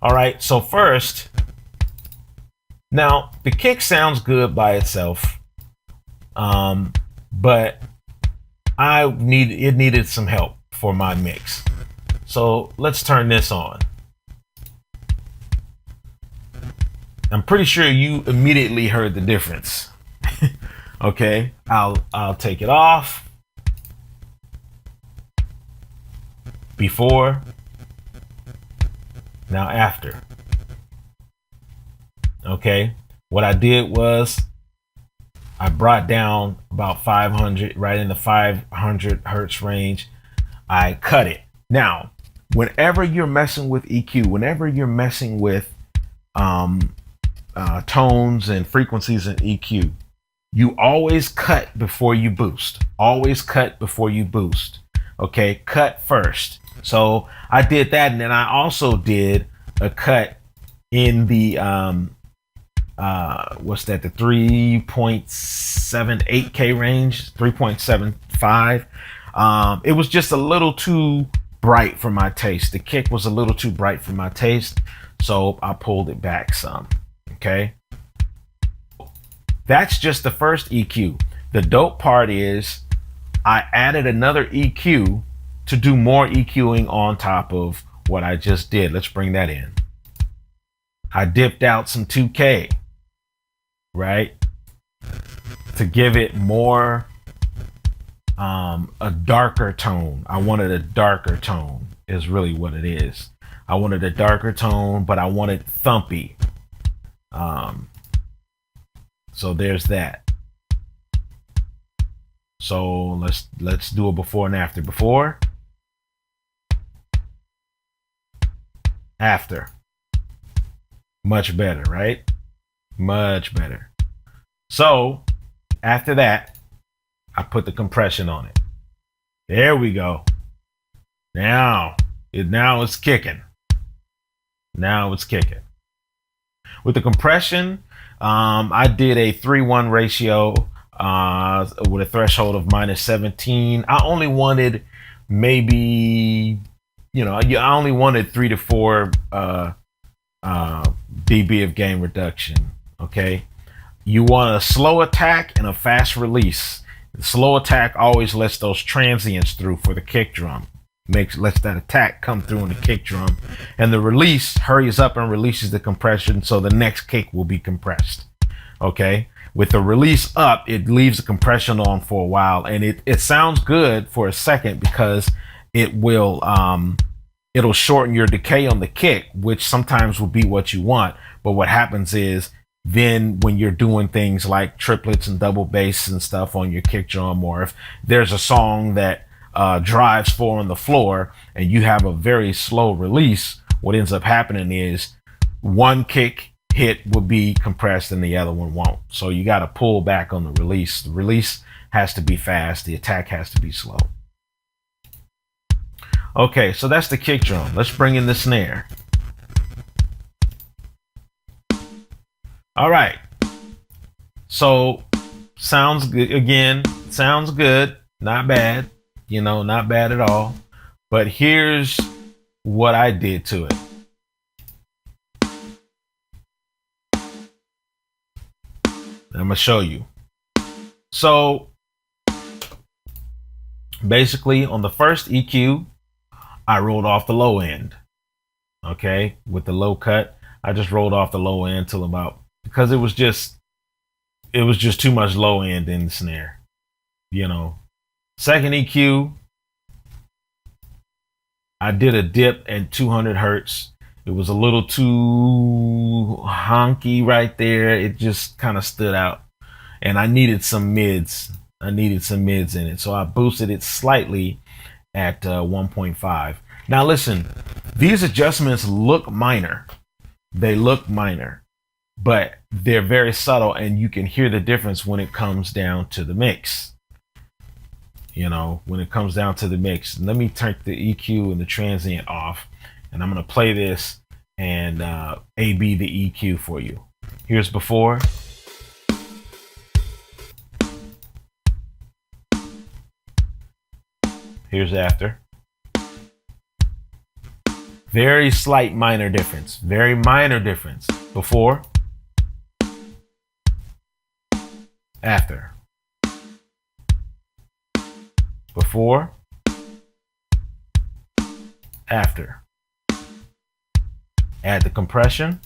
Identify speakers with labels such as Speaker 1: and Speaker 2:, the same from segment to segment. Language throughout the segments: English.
Speaker 1: All right, so first, now the kick sounds good by itself, but it needed some help for my mix. So let's turn this on. I'm pretty sure you immediately heard the difference. Okay, I'll take it off. Before, now after. Okay, what I did was I brought down about 500, right in the 500 hertz range. I cut it. Now, whenever you're messing with EQ, whenever you're messing with tones and frequencies in EQ, you always cut before you boost. Always cut before you boost. Okay, cut first. So I did that, and then I also did a cut in the what's that? The 3.78K range, 3.75. It was just a little too bright for my taste. The kick was a little too bright for my taste, so I pulled it back some. Okay. That's just the first EQ. The dope part is I added another EQ to do more EQing on top of what I just did. Let's bring that in. I dipped out some 2K, right? To give it more, a darker tone. I wanted a darker tone is really what it is. I wanted a darker tone, but I wanted thumpy. So there's that. So let's do a before and after. Before, after. Much better, right? Much better. So after that, I put the compression on it. There we go. Now it's kicking. Now it's kicking. With the compression, I did a 3:1 ratio with a threshold of -17. I only wanted maybe, I only wanted 3 to 4 dB of gain reduction. Okay, you want a slow attack and a fast release. The slow attack always lets those transients through for the kick drum. Lets that attack come through in the kick drum, and the release hurries up and releases the compression, so the next kick will be compressed. Okay, with the release up, it leaves the compression on for a while, and it sounds good for a second because it will it'll shorten your decay on the kick, which sometimes will be what you want. But what happens is then when you're doing things like triplets and double bass and stuff on your kick drum, or if there's a song that drives 4 on the floor and you have a very slow release, what ends up happening is one kick hit will be compressed and the other one won't. So you got to pull back on the release. The release has to be fast. The attack has to be slow. Okay, so that's the kick drum. Let's bring in the snare. All right. So sounds good. Again, sounds good. Not bad. Not bad at all. But here's what I did to it. I'm going to show you. So basically on the first EQ, I rolled off the low end. Okay. With the low cut, I just rolled off the low end till because it was just too much low end in the snare. Second EQ, I did a dip at 200 hertz. It was a little too honky right there. It just kind of stood out. And I needed some mids. in it. So I boosted it slightly at 1.5. Now listen, these adjustments look minor. They look minor, but they're very subtle, and you can hear the difference when it comes down to the mix. When it comes down to the mix. Let me turn the EQ and the transient off, and I'm going to play this and A/B the EQ for you. Here's before. Here's after. Very slight minor difference. Very minor difference. Before, after. Before, after. Add the compression.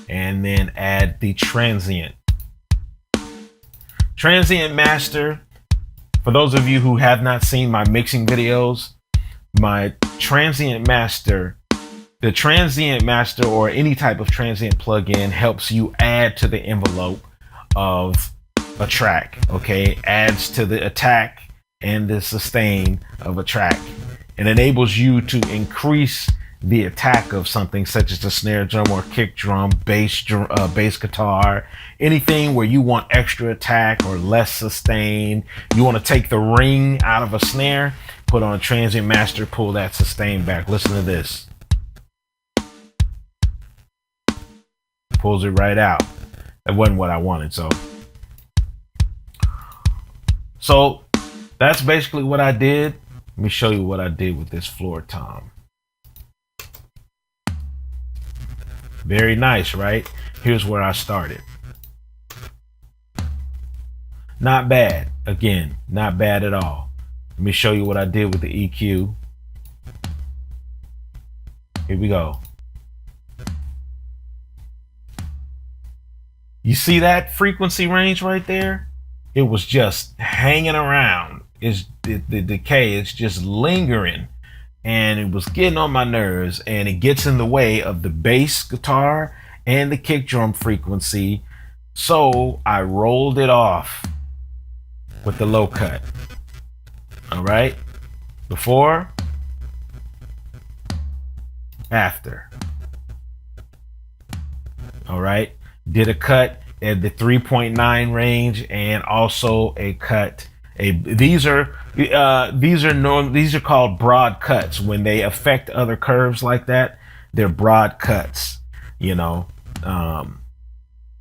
Speaker 1: And then add the transient. Transient master. For those of you who have not seen my mixing videos, my transient master, the transient master or any type of transient plugin helps you add to the envelope of a track, okay? Adds to the attack and the sustain of a track and enables you to increase the attack of something such as the snare drum or kick drum, bass guitar, anything where you want extra attack or less sustain. You want to take the ring out of a snare, put on transient master, pull that sustain back. Listen to this. Pulls it right out. That wasn't what I wanted, so that's basically what I did. Let me show you what I did with this floor tom. Very nice, right? Here's where I started. Not bad. Again, not bad at all. Let me show you what I did with the EQ. Here we go. You see that frequency range right there? It was just hanging around. It's the decay. It's just lingering. And it was getting on my nerves, and it gets in the way of the bass guitar and the kick drum frequency. So I rolled it off with the low cut. All right. Before, after. All right. Did a cut at the 3.9 range and also a cut. These are called broad cuts. When they affect other curves like that, they're broad cuts. You know,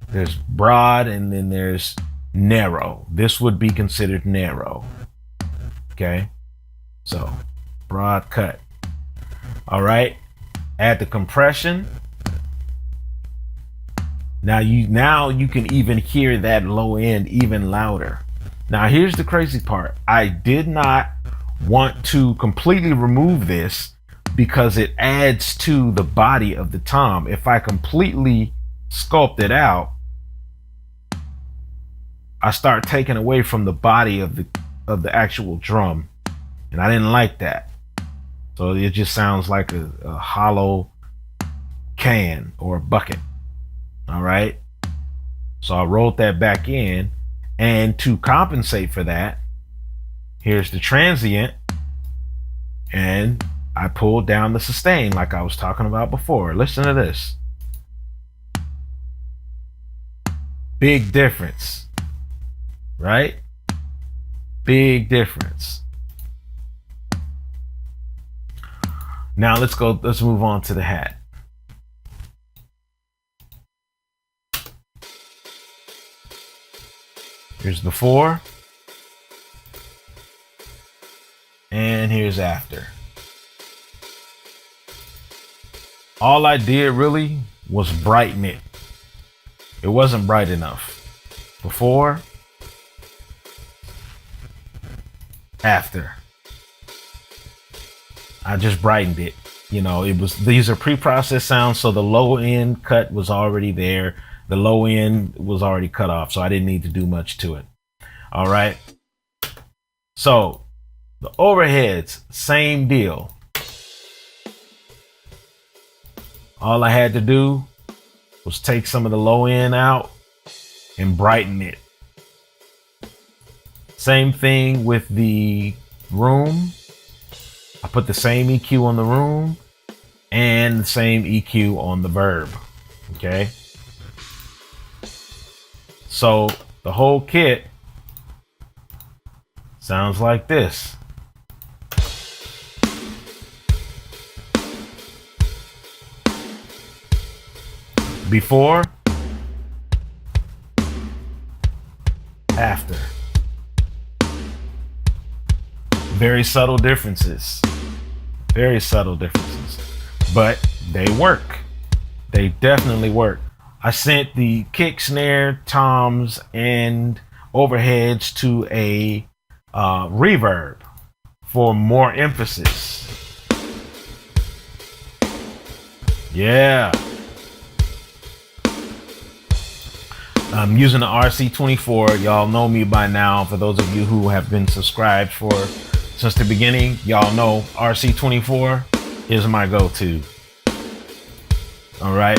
Speaker 1: there's broad and then there's narrow. This would be considered narrow. Okay, so broad cut. All right, add the compression. Now you can even hear that low end even louder. Now here's the crazy part. I did not want to completely remove this because it adds to the body of the tom. If I completely sculpt it out, I start taking away from the body of the actual drum, and I didn't like that. So it just sounds like a hollow can or a bucket. All right. So I rolled that back in. And to compensate for that, here's the transient, and I pulled down the sustain like I was talking about before. Listen to this. Big difference, right? Big difference. Now let's move on to the hat. Here's before, and here's after. All I did really was brighten it. It wasn't bright enough. Before, after. I just brightened it. You know, these are pre-processed sounds, so the low end cut was already there. The low end was already cut off, so I didn't need to do much to it. All right. So the overheads, same deal. All I had to do was take some of the low end out and brighten it. Same thing with the room. I put the same EQ on the room and the same EQ on the verb. Okay. So the whole kit sounds like this. Before, after. Very subtle differences. Very subtle differences. But they work. They definitely work. I sent the kick, snare, toms, and overheads to a reverb for more emphasis. Yeah. I'm using the RC24. Y'all know me by now. For those of you who have been subscribed since the beginning, y'all know RC24 is my go-to. All right.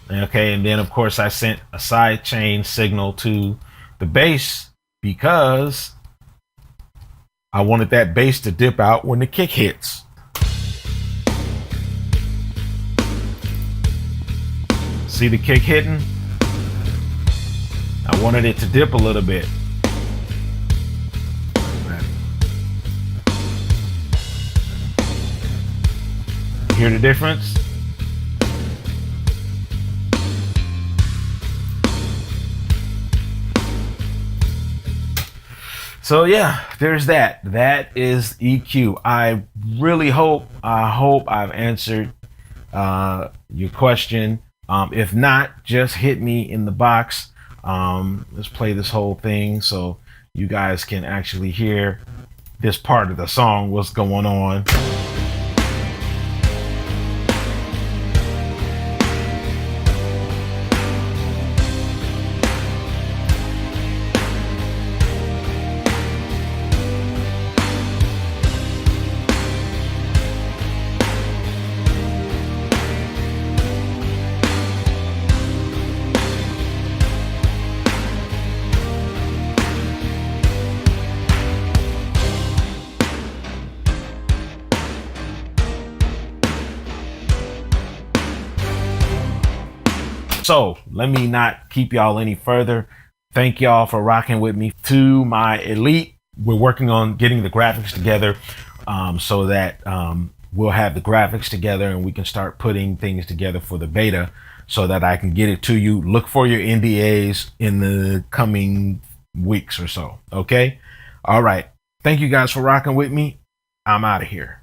Speaker 1: Okay, and then of course I sent a side chain signal to the bass because I wanted that bass to dip out when the kick hits. See the kick hitting? I wanted it to dip a little bit. Hear the difference? So yeah, there's that. That is EQ. I really hope I've answered your question. If not, just hit me in the box. Let's play this whole thing so you guys can actually hear this part of the song, what's going on. So let me not keep y'all any further. Thank y'all for rocking with me. To my elite, we're working on getting the graphics together so that we'll have the graphics together and we can start putting things together for the beta so that I can get it to you. Look for your NDAs in the coming weeks or so. Okay. All right. Thank you guys for rocking with me. I'm out of here.